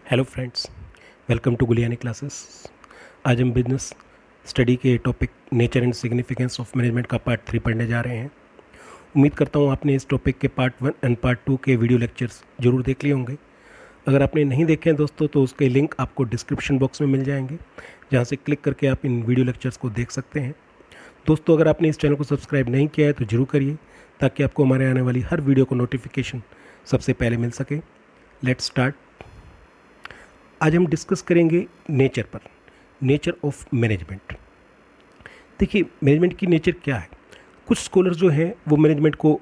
Hello friends, welcome to Gulyani classes. आज हम business study के topic nature and significance of management का part 3 पढ़ने जा रहे हैं। उम्मीद करता हूँ आपने इस टॉपिक के पार्ट 1 एंड पार्ट 2 के वीडियो लेक्चर्स जरूर देख लिए होंगे। अगर आपने नहीं देखे हैं दोस्तों तो उसके लिंक आपको डिस्क्रिप्शन बॉक्स में मिल जाएंगे, जहाँ से क्लिक करके आप इन वीडियो लेक्चर्स को देख सकते हैं। दोस्तों, अगर आपने इस चैनल को सब्सक्राइब नहीं किया है तो ज़रूर करिए, ताकि आपको हमारे आने वाली हर वीडियो को नोटिफिकेशन सबसे पहले मिल सके। Let's start. आज हम डिस्कस करेंगे नेचर पर, नेचर ऑफ मैनेजमेंट। देखिए, मैनेजमेंट की नेचर क्या है। कुछ स्कॉलर जो हैं वो मैनेजमेंट को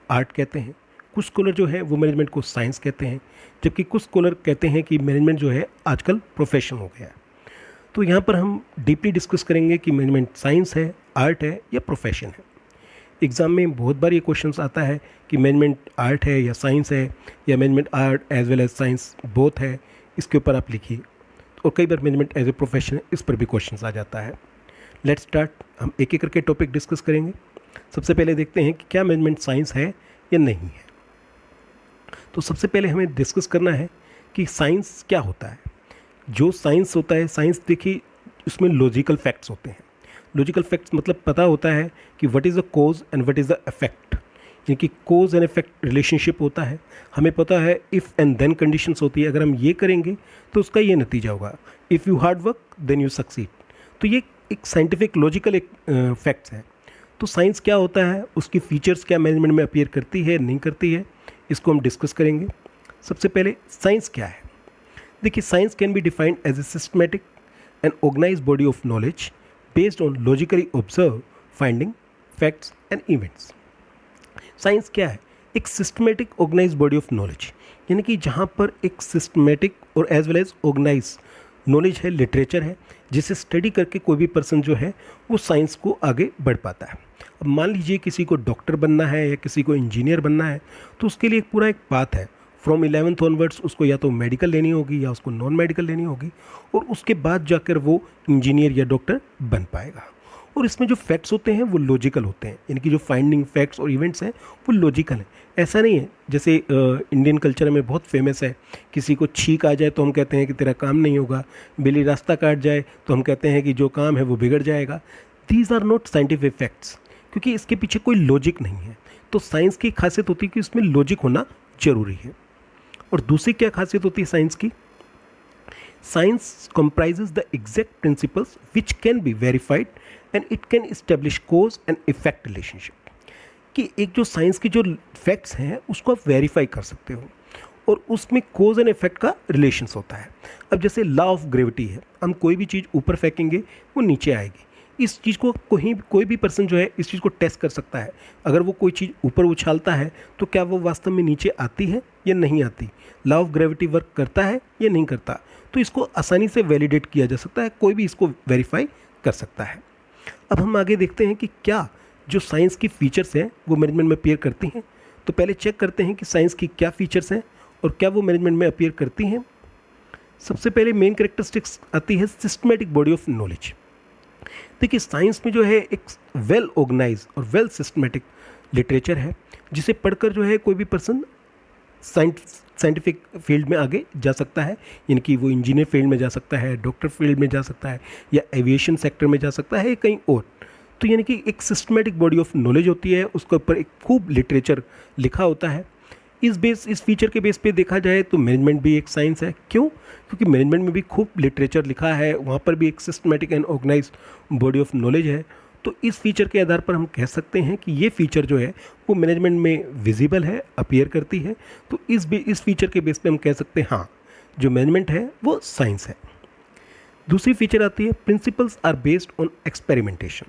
आर्ट कहते हैं, कुछ स्कॉलर जो है वो मैनेजमेंट को साइंस कहते हैं, जबकि कुछ स्कॉलर कहते हैं कि मैनेजमेंट जो है आजकल प्रोफेशन हो गया है। तो यहाँ पर हम डीपली डिस्कस करेंगे कि मैनेजमेंट साइंस है, आर्ट है या प्रोफेशन है। एग्ज़ाम में बहुत बार ये क्वेश्चंस आता है कि मैनेजमेंट आर्ट है या साइंस है, या management art as well as science both है, इसके ऊपर आप लिखिए। और कई बार मैनेजमेंट एज ए प्रोफेशन है, इस पर भी क्वेश्चंस आ जाता है। Let's start. हम एक एक करके टॉपिक डिस्कस करेंगे। सबसे पहले देखते हैं कि क्या मैनेजमेंट साइंस है या नहीं है। तो सबसे पहले हमें डिस्कस करना है कि साइंस क्या होता है। जो साइंस होता है, साइंस देखिए उसमें लॉजिकल फैक्ट्स होते हैं। लॉजिकल फैक्ट्स मतलब पता होता है कि what is the cause and what is the effect, यानी कि कोज एंड इफेक्ट रिलेशनशिप होता है। हमें पता है इफ़ एंड देन कंडीशंस होती है, अगर हम ये करेंगे तो उसका ये नतीजा होगा। If you hard work then you succeed. तो ये एक साइंटिफिक लॉजिकल एक फैक्ट्स है। तो साइंस क्या होता है, उसकी फीचर्स क्या मैनेजमेंट में अपीयर करती है नहीं करती है, इसको हम डिस्कस करेंगे। सबसे पहले साइंस क्या है। देखिए, science can be defined as a systematic and organise body of knowledge based on logically observe finding facts and events. Science क्या है? एक systematic organise body of knowledge, यानी कि जहाँ पर एक सिस्टमेटिक और as well as organise knowledge है, लिटरेचर है, जिसे स्टडी करके कोई भी पर्सन जो है वो साइंस को आगे बढ़ पाता है। अब मान लीजिए किसी को डॉक्टर बनना है या किसी को इंजीनियर बनना है, तो उसके लिए पूरा एक पाथ है। फ्रॉम 11th ऑनवर्ड्स उसको या तो मेडिकल लेनी होगी या उसको नॉन मेडिकल लेनी होगी, और उसके बाद जाकर वो इंजीनियर या डॉक्टर बन पाएगा। और इसमें जो फैक्ट्स होते हैं वो लॉजिकल होते हैं, यानी कि जो फाइंडिंग फैक्ट्स और इवेंट्स हैं वो लॉजिकल हैं। ऐसा नहीं है जैसे इंडियन कल्चर में बहुत फेमस है, किसी को छींक आ जाए तो हम कहते हैं कि तेरा काम नहीं होगा, बिल्ली रास्ता काट जाए तो हम कहते हैं कि जो काम है वो बिगड़ जाएगा। These are not scientific facts, क्योंकि इसके पीछे कोई लॉजिक नहीं है। तो साइंस की खासियत होती है कि उसमें लॉजिक होना जरूरी है। और दूसरी क्या खासियत होती है साइंस की? Science comprises the exact principles which can be verified and it can establish cause and effect relationship। कि एक जो साइंस की जो फैक्ट्स हैं उसको आप वेरीफाई कर सकते हो, और उसमें कोज एंड इफेक्ट का रिलेशंस होता है। अब जैसे लॉ ऑफ ग्रेविटी है, हम कोई भी चीज़ ऊपर फेंकेंगे वो नीचे आएगी। इस चीज़ को कोई भी पर्सन जो है इस चीज़ को टेस्ट कर सकता है। अगर वो कोई चीज़ ऊपर उछालता है तो क्या वो वास्तव में नीचे आती है या नहीं आती, लॉ ऑफ ग्रेविटी वर्क करता है या नहीं करता। तो इसको आसानी से वैलिडेट किया जा सकता है, कोई भी इसको वेरीफाई कर सकता है। अब हम आगे देखते हैं कि क्या जो साइंस की फीचर्स हैं वो मैनेजमेंट में अपीयर करती हैं। तो पहले चेक करते हैं कि साइंस की क्या फीचर्स हैं और क्या वो मैनेजमेंट में अपीयर करती हैं। सबसे पहले मेन कैरेक्टरिस्टिक्स आती है सिस्टमेटिक बॉडी ऑफ नॉलेज। देखिए, साइंस में जो है एक वेल ऑर्गेनाइज और वेल सिस्टमेटिक लिटरेचर है, जिसे पढ़कर जो है कोई भी पर्सन साइंटिफिक फील्ड में आगे जा सकता है, यानी कि वो इंजीनियर फील्ड में जा सकता है, डॉक्टर फील्ड में जा सकता है, या एविएशन सेक्टर में जा सकता है, या कहीं और। तो यानी कि एक सिस्टमेटिक बॉडी ऑफ नॉलेज होती है, उसके ऊपर एक खूब लिटरेचर लिखा होता है। इस फीचर के बेस पे देखा जाए तो मैनेजमेंट भी एक साइंस है। क्यों? क्योंकि मैनेजमेंट में भी खूब लिटरेचर लिखा है, वहाँ पर भी एक systematic and organise body of knowledge है। तो इस फीचर के आधार पर हम कह सकते हैं कि ये फीचर जो है वो मैनेजमेंट में विजिबल है, अपीयर करती है। तो इस फीचर के बेस पे हम कह सकते हैं हाँ, जो मैनेजमेंट है वो साइंस है। दूसरी फीचर आती है principles are based on experimentation.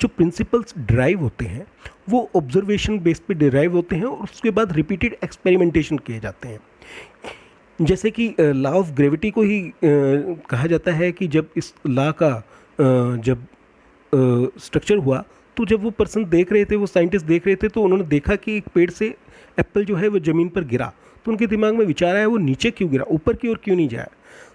जो प्रिंसिपल्स डिराइव होते हैं वो ऑब्जर्वेशन बेस पे डिराइव होते हैं, और उसके बाद रिपीटेड एक्सपेरिमेंटेशन किए जाते हैं। जैसे कि लॉ ऑफ ग्रेविटी को ही कहा जाता है कि जब इस लॉ का जब स्ट्रक्चर हुआ, तो जब वो पर्सन देख रहे थे, वो साइंटिस्ट देख रहे थे, तो उन्होंने देखा कि एक पेड़ से एप्पल जो है वो ज़मीन पर गिरा, तो उनके दिमाग में विचार आया वो नीचे क्यों गिरा, ऊपर की ओर क्यों नहीं जाया।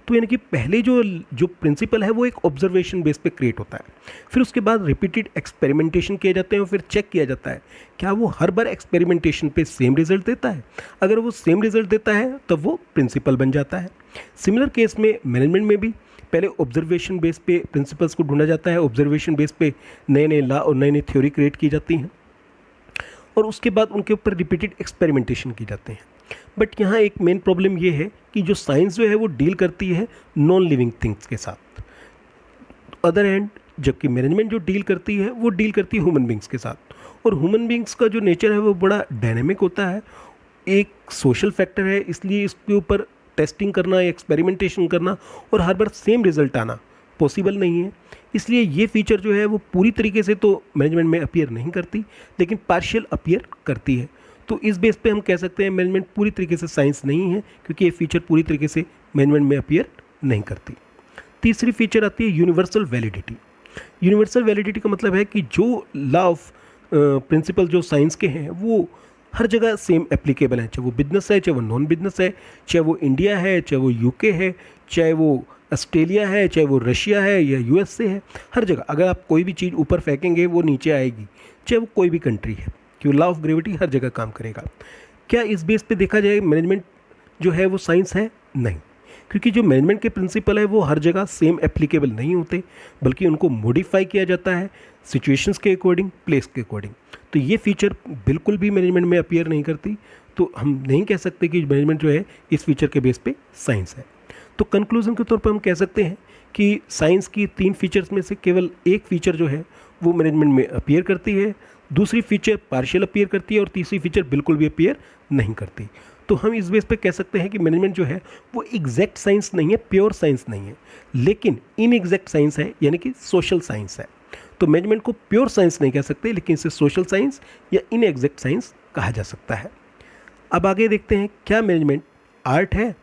तो यानी कि पहले जो जो प्रिंसिपल है वो एक ऑब्जर्वेशन बेस पे क्रिएट होता है, फिर उसके बाद रिपीटेड एक्सपेरिमेंटेशन किए जाते हैं और फिर चेक किया जाता है क्या वो हर बार एक्सपेरिमेंटेशन पे सेम रिजल्ट देता है। अगर वो सेम रिजल्ट देता है तब वो प्रिंसिपल बन जाता है। सिमिलर केस में मैनेजमेंट में भी पहले ऑब्जर्वेशन बेस पे प्रिंसिपल्स को ढूंढा जाता है, ऑब्जर्वेशन बेस पे नए नए लॉ और नई नई थ्योरी क्रिएट की जाती हैं और उसके बाद उनके ऊपर रिपीटेड एक्सपेरिमेंटेशन की जाते हैं। बट यहाँ एक मेन प्रॉब्लम ये है कि जो साइंस जो है वो डील करती है नॉन लिविंग थिंग्स के साथ, अदर हैंड जबकि मैनेजमेंट जो डील करती है वो डील करती है ह्यूमन बींग्स के साथ। और ह्यूमन बींग्स का जो नेचर है वो बड़ा डायनेमिक होता है, एक सोशल फैक्टर है, इसलिए इसके ऊपर टेस्टिंग करना, एक्सपेरिमेंटेशन करना और हर बार सेम रिजल्ट आना पॉसिबल नहीं है। इसलिए ये फीचर जो है वो पूरी तरीके से तो मैनेजमेंट में अपीयर नहीं करती, लेकिन पार्शियल अपीयर करती है। तो इस बेस पे हम कह सकते हैं मैनेजमेंट पूरी तरीके से साइंस नहीं है, क्योंकि ये फीचर पूरी तरीके से मैनेजमेंट में अपीयर नहीं करती। तीसरी फीचर आती है यूनिवर्सल वैलिडिटी। यूनिवर्सल वैलिडिटी का मतलब है कि जो लॉ ऑफ प्रिंसिपल जो साइंस के हैं वो हर जगह सेम एप्लीकेबल है, चाहे वो बिजनेस है, चाहे वो नॉन बिजनेस है, चाहे वो इंडिया है, चाहे वो यूके है, चाहे वो ऑस्ट्रेलिया है, चाहे वो रशिया है या यूएसए है। हर जगह अगर आप कोई भी चीज़ ऊपर फेंकेंगे वो नीचे आएगी, चाहे वो कोई भी कंट्री है, क्योंकि लॉ ऑफ ग्रेविटी हर जगह काम करेगा। क्या इस बेस पे देखा जाए मैनेजमेंट जो है वो साइंस है? नहीं, क्योंकि जो मैनेजमेंट के प्रिंसिपल है वो हर जगह सेम एप्लीकेबल नहीं होते, बल्कि उनको मॉडिफाई किया जाता है सिचुएशंस के अकॉर्डिंग, प्लेस के अकॉर्डिंग। तो ये फीचर बिल्कुल भी मैनेजमेंट में अपीयर नहीं करती, तो हम नहीं कह सकते कि मैनेजमेंट जो है इस फीचर के बेस पे साइंस है। तो कंक्लूजन के तौर पर हम कह सकते हैं कि साइंस की 3 फीचर्स में से केवल एक फीचर जो है वो मैनेजमेंट में अपीयर करती है, दूसरी फीचर पार्शियल अपीयर करती है और तीसरी फीचर बिल्कुल भी अपीयर नहीं करती। तो हम इस बेस पे कह सकते हैं कि मैनेजमेंट जो है वो एग्जैक्ट साइंस नहीं है, प्योर साइंस नहीं है, लेकिन इनएग्जैक्ट साइंस है, यानी कि सोशल साइंस है। तो मैनेजमेंट को प्योर साइंस नहीं कह सकते, लेकिन इसे सोशल साइंस या इनएग्जैक्ट साइंस कहा जा सकता है। अब आगे देखते हैं क्या मैनेजमेंट आर्ट है।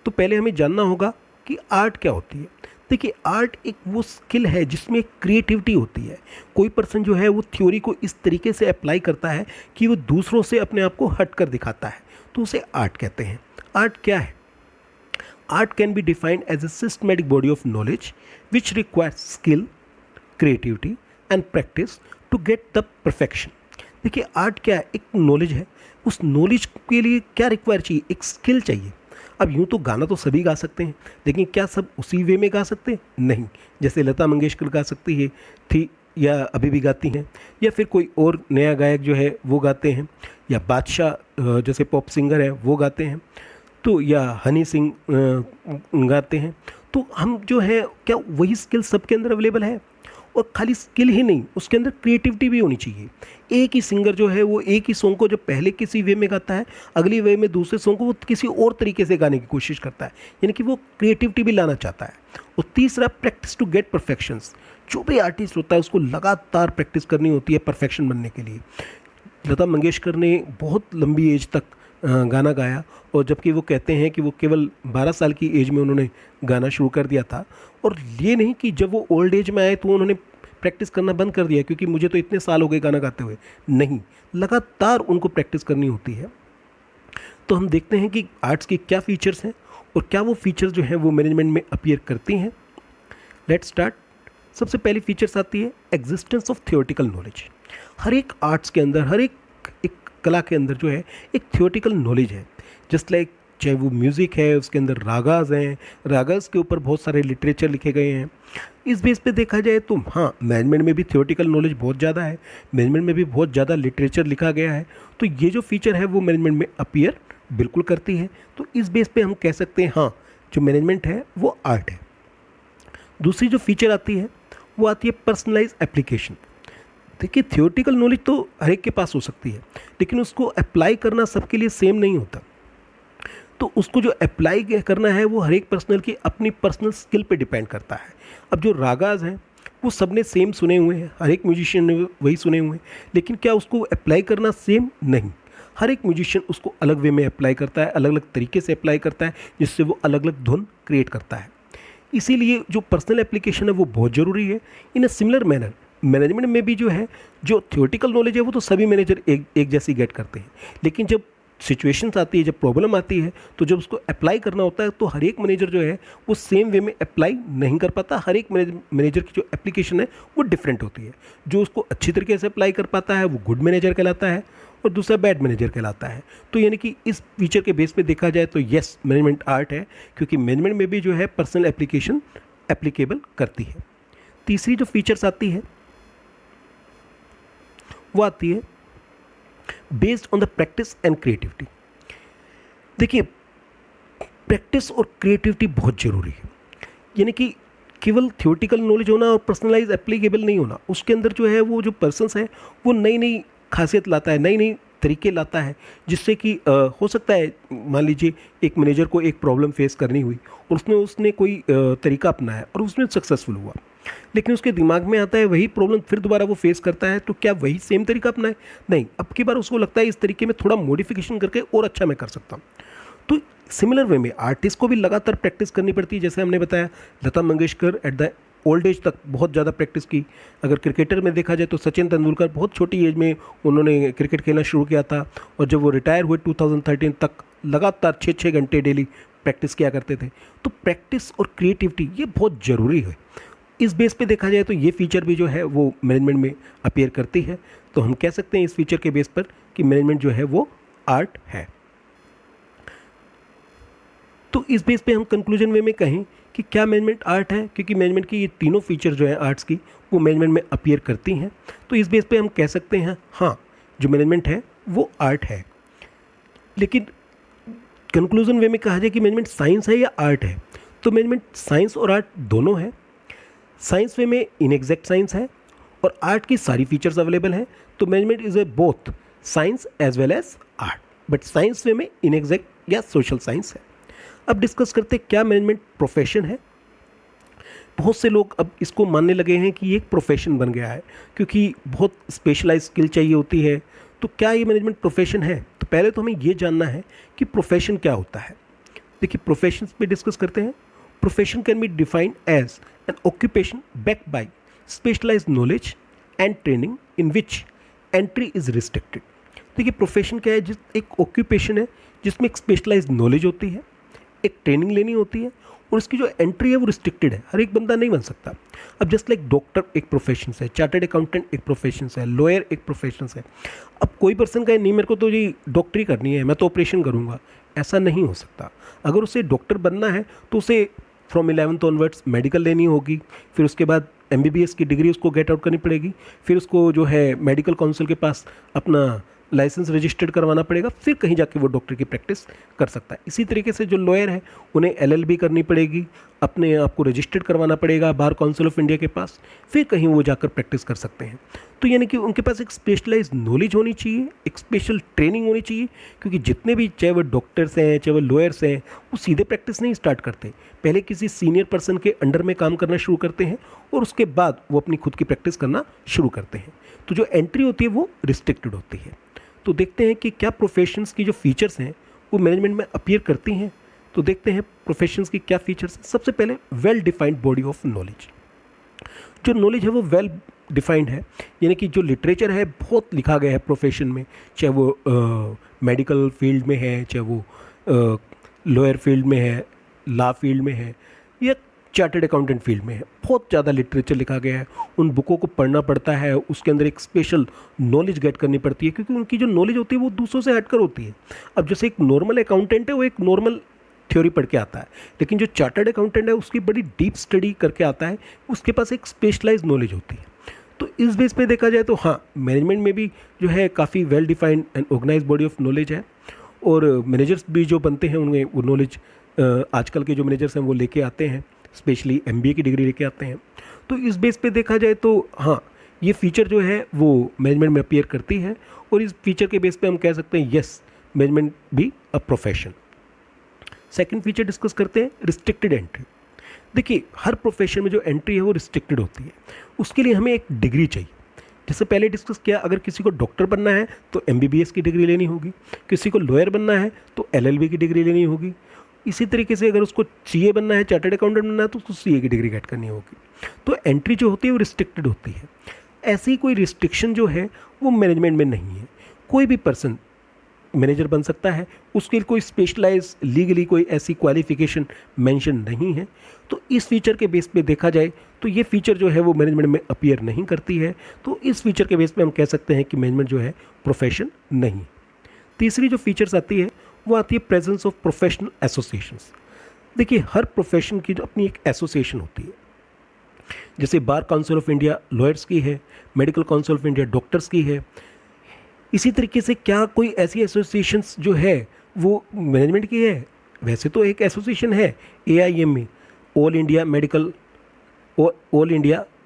तो पहले हमें जानना होगा कि आर्ट क्या होती है। देखिए, आर्ट एक वो स्किल है जिसमें क्रिएटिविटी होती है। कोई पर्सन जो है वो थ्योरी को इस तरीके से अप्लाई करता है कि वो दूसरों से अपने आप को हट कर दिखाता है, तो उसे आर्ट कहते हैं। आर्ट क्या है? Art can be defined as a systematic body of knowledge which requires skill, creativity and practice to get the perfection. देखिए, आर्ट क्या है? एक नॉलेज है। उस नॉलेज के लिए क्या रिक्वायर चाहिए? एक स्किल चाहिए। अब यूँ तो गाना तो सभी गा सकते हैं, लेकिन क्या सब उसी वे में गा सकते हैं? नहीं। जैसे लता मंगेशकर गा सकती है थी या अभी भी गाती हैं, या फिर कोई और नया गायक जो है वो गाते हैं, या बादशाह जैसे पॉप सिंगर है वो गाते हैं, तो या हनी सिंह गाते हैं। तो हम जो है क्या वही स्किल सबके अंदर अवेलेबल है? और खाली स्किल ही नहीं, उसके अंदर क्रिएटिविटी भी होनी चाहिए। एक ही सिंगर जो है वो एक ही सॉन्ग को जो पहले किसी वे में गाता है, अगली वे में दूसरे सॉन्ग को वो किसी और तरीके से गाने की कोशिश करता है, यानी कि वो क्रिएटिविटी भी लाना चाहता है। और तीसरा, प्रैक्टिस टू गेट परफेक्शंस। जो भी आर्टिस्ट होता है उसको लगातार प्रैक्टिस करनी होती है परफेक्शन बनने के लिए। लता मंगेशकर ने बहुत लंबी एज तक गाना गाया, और जबकि वो कहते हैं कि वो केवल 12 साल की एज में उन्होंने गाना शुरू कर दिया था। और ये नहीं कि जब वो ओल्ड एज में आए तो उन्होंने प्रैक्टिस करना बंद कर दिया क्योंकि मुझे तो इतने साल हो गए गाना गाते हुए। नहीं, लगातार उनको प्रैक्टिस करनी होती है। तो हम देखते हैं कि आर्ट्स की क्या फीचर्स हैं और क्या वो फीचर्स जो हैं वो मैनेजमेंट में अपीयर करती हैं। Let's start. सबसे पहली फीचर्स आती है एग्जिस्टेंस ऑफ थियोरेटिकल नॉलेज। हर एक आर्ट्स के अंदर, हर एक कला के अंदर जो है एक थियोरेटिकल नॉलेज है। जस्ट लाइक चाहे वो म्यूज़िक है, उसके अंदर रागाज हैं, रागाज के ऊपर बहुत सारे लिटरेचर लिखे गए हैं। इस बेस पे देखा जाए तो हाँ, मैनेजमेंट में भी थियोरेटिकल नॉलेज बहुत ज़्यादा है, मैनेजमेंट में भी बहुत ज़्यादा लिटरेचर लिखा गया है। तो ये जो फीचर है वो मैनेजमेंट में अपीयर बिल्कुल करती है। तो इस बेस पे हम कह सकते हैं हाँ, जो मैनेजमेंट है वो आर्ट है। दूसरी जो फीचर आती है वो आती है पर्सनलाइज एप्लीकेशन। देखिए, थियोरेटिकल नॉलेज तो हर एक के पास हो सकती है, लेकिन उसको अप्लाई करना सबके लिए सेम नहीं होता। तो उसको जो अप्लाई करना है वो हर एक पर्सनल की अपनी पर्सनल स्किल पे डिपेंड करता है। अब जो रागाज हैं वो सबने सेम सुने हुए हैं, हर एक म्यूजिशियन ने वही सुने हुए हैं, लेकिन क्या उसको अप्लाई करना सेम? नहीं। हर एक म्यूजिशियन उसको अलग वे में अप्लाई करता है, अलग अलग तरीके से अप्लाई करता है, जिससे वो अलग अलग धुन क्रिएट करता है। इसीलिए जो पर्सनल एप्लीकेशन है वो बहुत ज़रूरी है। इन अ सिमिलर मैनर मैनेजमेंट में भी जो है, जो थियोरेटिकल नॉलेज है वो तो सभी मैनेजर एक जैसी गेट करते हैं, लेकिन जब सिचुएशंस आती है, जब प्रॉब्लम आती है, तो जब उसको अप्लाई करना होता है तो हर एक मैनेजर जो है वो सेम वे में अप्लाई नहीं कर पाता। हर एक मैनेजर की जो एप्लीकेशन है वो डिफरेंट होती है। जो उसको अच्छी तरीके से अप्लाई कर पाता है वो गुड मैनेजर कहलाता है, और दूसरा बैड मैनेजर कहलाता है। तो यानी कि इस फीचर के बेस पे देखा जाए तो यस, मैनेजमेंट आर्ट है, क्योंकि मैनेजमेंट में भी जो है पर्सनल एप्लीकेशन एप्लीकेबल करती है। तीसरी जो फीचर्स आती है वो आती है based on the practice and creativity. देखिए, प्रैक्टिस और क्रिएटिविटी बहुत ज़रूरी है। यानी कि केवल थियोरेटिकल नॉलेज होना और पर्सनलाइज एप्लीकेबल नहीं होना, उसके अंदर जो है वो जो पर्सन्स है वो नई नई खासियत लाता है, नई नई तरीके लाता है, जिससे कि हो सकता है मान लीजिए एक मैनेजर को एक प्रॉब्लम फेस करनी हुई और उसने कोई तरीका अपनाया और उसमें सक्सेसफुल हुआ, लेकिन उसके दिमाग में आता है वही प्रॉब्लम फिर दोबारा वो फेस करता है, तो क्या वही सेम तरीका अपनाए? नहीं, अब की बार उसको लगता है इस तरीके में थोड़ा मॉडिफिकेशन करके और अच्छा मैं कर सकता हूँ। तो सिमिलर वे में आर्टिस्ट को भी लगातार प्रैक्टिस करनी पड़ती है। जैसे हमने बताया, Lata Mangeshkar at the old age तक बहुत ज़्यादा प्रैक्टिस की। अगर क्रिकेटर में देखा जाए तो सचिन तेंदुलकर बहुत छोटी एज में उन्होंने क्रिकेट खेलना शुरू किया था, और जब वो रिटायर हुए 2013 तक लगातार 6-6 घंटे डेली प्रैक्टिस किया करते थे। तो प्रैक्टिस और क्रिएटिविटी ये बहुत ज़रूरी है। इस बेस पे देखा जाए तो ये फीचर भी जो है वो मैनेजमेंट में अपीयर करती है। तो हम कह सकते हैं इस फीचर के बेस पर कि मैनेजमेंट जो है वो आर्ट है। तो इस बेस पे हम कंक्लूजन वे में कहें कि क्या मैनेजमेंट आर्ट है, क्योंकि मैनेजमेंट की ये तीनों फीचर जो है आर्ट्स की वो मैनेजमेंट में अपीयर करती हैं। तो इस बेस पे हम कह सकते हैं हाँ, जो मैनेजमेंट है वो आर्ट है। लेकिन कंक्लूजन वे में कहा जाए कि मैनेजमेंट साइंस है या आर्ट है, तो मैनेजमेंट साइंस और आर्ट दोनों है। साइंस वे में इनएग्जैक्ट साइंस है और आर्ट की सारी फीचर्स अवेलेबल हैं। तो management is a both science as well as art, but science way में इनएग्जैक्ट या सोशल साइंस है। अब डिस्कस करते हैं क्या मैनेजमेंट प्रोफेशन है। बहुत से लोग अब इसको मानने लगे हैं कि ये एक प्रोफेशन बन गया है, क्योंकि बहुत स्पेशलाइज स्किल चाहिए होती है। तो क्या ये मैनेजमेंट प्रोफेशन है? तो पहले तो हमें ये जानना है कि प्रोफेशन क्या होता है। देखिए, प्रोफेशन पे डिस्कस करते हैं। Profession can be defined as an occupation backed by specialized knowledge and training in which entry is restricted। देखिए, प्रोफेशन क्या है? एक ऑक्यूपेशन है जिसमें एक स्पेशलाइज्ड नॉलेज होती है, एक ट्रेनिंग लेनी होती है, और इसकी जो एंट्री है वो रिस्ट्रिक्टेड है। हर एक बंदा नहीं बन सकता। अब जस्ट लाइक डॉक्टर एक प्रोफेशन है, चार्टर्ड अकाउंटेंट एक प्रोफेशन है, लॉयर एक प्रोफेशन है। अब कोई पर्सन कहे नहीं, मेरे को तो जी डॉक्टरी करनी है, मैं तो ऑपरेशन करूँगा, ऐसा नहीं हो सकता। अगर उसे डॉक्टर बनना है तो उसे फ्रॉम 11th ऑनवर्ड्स मेडिकल लेनी होगी, फिर उसके बाद MBBS की डिग्री उसको गेट आउट करनी पड़ेगी, फिर उसको जो है मेडिकल काउंसिल के पास अपना लाइसेंस रजिस्टर्ड करवाना पड़ेगा, फिर कहीं जाके वो डॉक्टर की प्रैक्टिस कर सकता है। इसी तरीके से जो लॉयर है उन्हें LLB करनी पड़ेगी, अपने आप को रजिस्टर्ड करवाना पड़ेगा बार काउंसिल ऑफ इंडिया के पास, फिर कहीं वो जाकर प्रैक्टिस कर सकते हैं। तो यानी कि उनके पास एक स्पेशलाइज नॉलेज होनी चाहिए, एक स्पेशल ट्रेनिंग होनी चाहिए, क्योंकि जितने भी चाहे वो डॉक्टर्स हैं चाहे वो लॉयर्स हैं, वो सीधे प्रैक्टिस नहीं स्टार्ट करते। पहले किसी सीनियर पर्सन के अंडर में काम करना शुरू करते हैं और उसके बाद वो अपनी खुद की प्रैक्टिस करना शुरू करते हैं। तो जो एंट्री होती है वो रिस्ट्रिक्टेड होती है। तो देखते हैं कि क्या प्रोफेशंस की जो फीचर्स हैं वो मैनेजमेंट में अपीयर करती हैं। तो देखते हैं प्रोफेशंस की क्या फीचर्स हैं। सबसे पहले well defined body of knowledge. जो नॉलेज है वो वेल डिफाइंड है, यानी कि जो लिटरेचर है बहुत लिखा गया है प्रोफेशन में, चाहे वो मेडिकल फील्ड में है, चाहे वो लॉयर फील्ड में है, लॉ फील्ड में है, या चार्टर्ड अकाउंटेंट फील्ड में है। बहुत ज़्यादा लिटरेचर लिखा गया है, उन बुकों को पढ़ना पड़ता है, उसके अंदर एक स्पेशल नॉलेज गेट करनी पड़ती है, क्योंकि उनकी जो नॉलेज होती है वो दूसरों से हटकर होती है। अब जैसे एक नॉर्मल अकाउंटेंट है वो एक नॉर्मल थ्योरी पढ़ के आता है, लेकिन जो चार्टर्ड अकाउंटेंट है उसकी बड़ी डीप स्टडी करके आता है, उसके पास एक स्पेशलाइज नॉलेज होती है। तो इस बेस पे देखा जाए तो हाँ, मैनेजमेंट में भी जो है काफ़ी well defined and organise body of knowledge है, और मैनेजर्स भी जो बनते हैं उनमें वो नॉलेज आजकल के जो मैनेजर्स हैं वो लेके आते हैं, स्पेशली MBA की डिग्री लेके आते हैं। तो इस बेस पे देखा जाए तो हाँ, ये फीचर जो है वो मैनेजमेंट में अपीयर करती है, और इस फीचर के बेस पे हम कह सकते हैं यस, मैनेजमेंट भी a profession. Second feature discuss करते हैं रिस्ट्रिक्टेड एंट्री। देखिए, हर प्रोफेशन में जो एंट्री है वो रिस्ट्रिक्टेड होती है, उसके लिए हमें एक डिग्री चाहिए। जैसे पहले डिस्कस किया, अगर किसी को डॉक्टर बनना है तो MBBS की डिग्री लेनी होगी, किसी को लॉयर बनना है तो LLB की डिग्री लेनी होगी। इसी तरीके से अगर उसको CA बनना है, चार्टर्ड अकाउंटेंट बनना है, तो उसको CA की डिग्री गेट करनी होगी। तो एंट्री जो होती है वो रिस्ट्रिक्टेड होती है। ऐसी कोई रिस्ट्रिक्शन जो है वो मैनेजमेंट में नहीं है। कोई भी पर्सन मैनेजर बन सकता है, उसके लिए कोई स्पेशलाइज लीगली कोई ऐसी क्वालिफिकेशन मेंशन नहीं है। तो इस फीचर के बेस पे देखा जाए तो ये फीचर जो है वो मैनेजमेंट में अपीयर नहीं करती है। तो इस फीचर के बेस पे हम कह सकते हैं कि मैनेजमेंट जो है प्रोफेशन नहीं। तीसरी जो फीचर्स आती है वो आती है प्रेजेंस ऑफ प्रोफेशनल एसोसिएशंस। देखिए, हर प्रोफेशन की जो अपनी एक एसोसिएशन होती है, जैसे bar council of India lawyers की है, medical council of India doctors की है। इसी तरीके से क्या कोई ऐसी एसोसिएशंस जो है वो मैनेजमेंट की है? वैसे तो एक एसोसिएशन है AIME, all India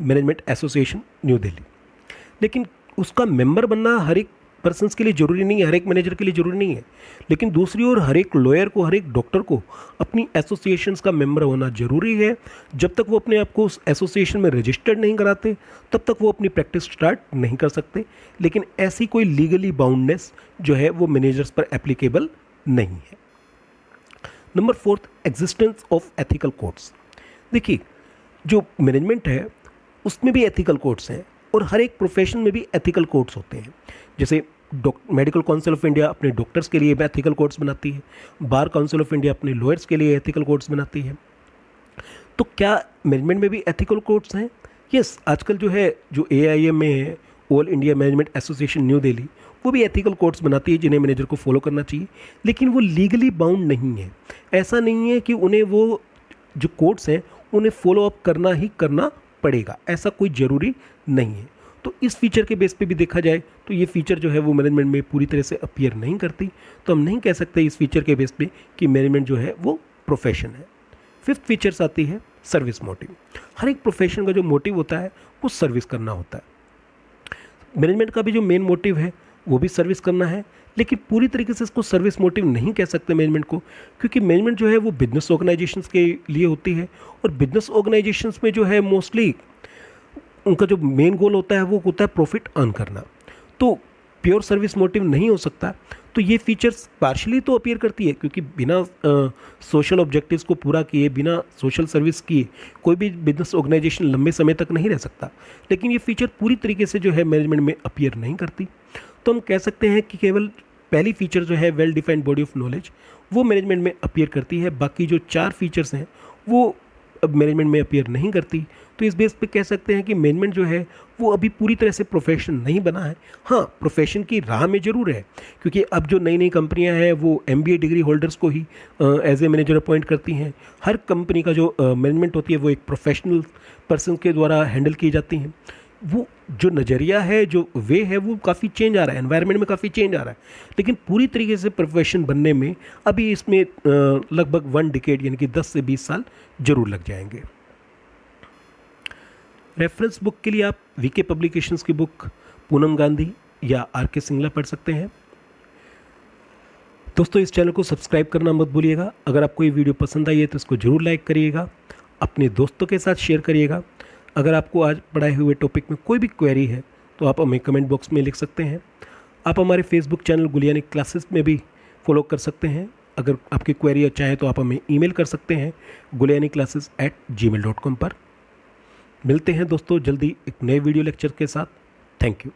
management association new Delhi, लेकिन उसका मेंबर बनना हर एक पर्सन्स के लिए ज़रूरी नहीं है, हर एक मैनेजर के लिए ज़रूरी नहीं है। लेकिन दूसरी ओर हर एक लॉयर को, हर एक डॉक्टर को अपनी एसोसिएशंस का मेंबर होना ज़रूरी है। जब तक वो अपने आप को उस एसोसिएशन में रजिस्टर्ड नहीं कराते तब तक वो अपनी प्रैक्टिस स्टार्ट नहीं कर सकते। लेकिन ऐसी कोई लीगली बाउंडनेस जो है वो मैनेजर्स पर एप्लीकेबल नहीं है। Number 4, existence of ethical codes. देखिए, जो मैनेजमेंट है उसमें भी एथिकल कोड्स हैं और हर एक प्रोफेशन में भी एथिकल कोड्स होते हैं। जैसे मेडिकल काउंसिल ऑफ इंडिया अपने डॉक्टर्स के लिए एथिकल कोड्स बनाती है, बार काउंसिल ऑफ इंडिया अपने लॉयर्स के लिए एथिकल कोड्स बनाती है। तो क्या मैनेजमेंट में भी एथिकल कोड्स हैं? यस, आजकल जो है जो AIMA है, all India management association new Delhi, वो भी एथिकल कोड्स बनाती है जिन्हें मैनेजर को फॉलो करना चाहिए। लेकिन वो लीगली बाउंड नहीं है। ऐसा नहीं है कि उन्हें वो जो कोड्स हैं उन्हें फॉलो अप करना ही करना पड़ेगा, ऐसा कोई ज़रूरी नहीं है। तो इस फीचर के बेस पे भी देखा जाए तो ये फीचर जो है वो मैनेजमेंट में पूरी तरह से अपीयर नहीं करती। तो हम नहीं कह सकते इस फीचर के बेस पे कि मैनेजमेंट जो है वो प्रोफेशन है। 5th फीचर्स आती है सर्विस मोटिव। हर एक प्रोफेशन का जो मोटिव होता है वो सर्विस करना होता है। मैनेजमेंट का भी जो मेन मोटिव है वो भी सर्विस करना है, लेकिन पूरी तरीके से इसको सर्विस मोटिव नहीं कह सकते मैनेजमेंट को, क्योंकि मैनेजमेंट जो है वो बिजनेस ऑर्गेनाइजेशंस के लिए होती है और बिजनेस ऑर्गेनाइजेशंस में जो है मोस्टली उनका जो मेन गोल होता है वो होता है प्रॉफिट अर्न करना। तो प्योर सर्विस मोटिव नहीं हो सकता। तो ये फीचर्स पार्शली तो अपीयर करती है, क्योंकि बिना सोशल ऑब्जेक्टिव्स को पूरा किए, बिना सोशल सर्विस किए कोई भी बिजनेस ऑर्गेनाइजेशन लंबे समय तक नहीं रह सकता। लेकिन ये फीचर पूरी तरीके से जो है मैनेजमेंट में अपीयर नहीं करती। तो हम कह सकते हैं कि केवल पहली फीचर जो है well defined body of knowledge वो मैनेजमेंट में अपीयर करती है। बाकी जो 4 फीचर्स हैं वो अब मैनेजमेंट में अपीयर नहीं करती। तो इस बेस पे कह सकते हैं कि मैनेजमेंट जो है वो अभी पूरी तरह से प्रोफेशन नहीं बना है। हाँ, प्रोफेशन की राह में ज़रूर है, क्योंकि अब जो नई नई कंपनियां हैं वो MBA डिग्री होल्डर्स को ही एज ए मैनेजर अपॉइंट करती हैं। हर कंपनी का जो मैनेजमेंट होती है वो एक प्रोफेशनल पर्सन के द्वारा हैंडल की जाती हैं। वो जो नज़रिया है, जो वे है, वो काफ़ी चेंज आ रहा है, एनवायरनमेंट में काफ़ी चेंज आ रहा है। लेकिन पूरी तरीके से प्रोफेशन बनने में अभी इसमें लगभग 1 डिकेड यानी कि 10 से 20 साल जरूर लग जाएंगे। रेफरेंस बुक के लिए आप VK पब्लिकेशंस की बुक पूनम गांधी या RK सिंगला पढ़ सकते हैं। दोस्तों, इस चैनल को सब्सक्राइब करना मत भूलिएगा। अगर आपको ये वीडियो पसंद आई है तो इसको ज़रूर लाइक करिएगा, अपने दोस्तों के साथ शेयर करिएगा। अगर आपको आज पढ़ाए हुए टॉपिक में कोई भी क्वेरी है तो आप हमें कमेंट बॉक्स में लिख सकते हैं। आप हमारे फेसबुक चैनल गुलियानी क्लासेस में भी फॉलो कर सकते हैं। अगर आपकी क्वेरी चाहे तो आप हमें ईमेल कर सकते हैं gulianiclasses@gmail.com पर। मिलते हैं दोस्तों जल्दी एक नए वीडियो लेक्चर के साथ। Thank you.